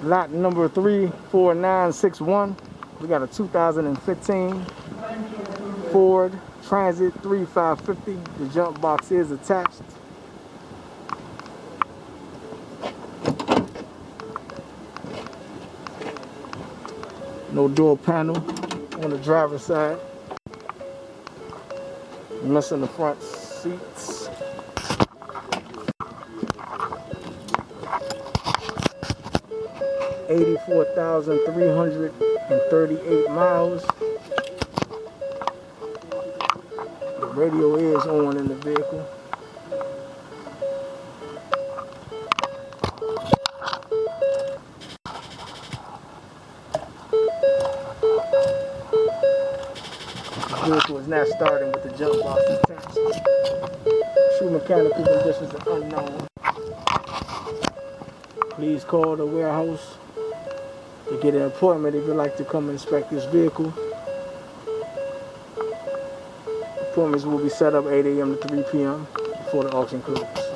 Lot number 34961. We got a 2015 Ford Transit 3550. The jump box is attached. No door panel on the driver's side. Missing the front seats. $84,338 miles. The radio is on in the vehicle. The vehicle is now starting with the jump box attached. Shoe mechanical conditions are unknown. Please call the warehouse to get an appointment if you'd like to come and inspect this vehicle. Appointments will be set up 8 a.m. to 3 p.m. before the auction closes.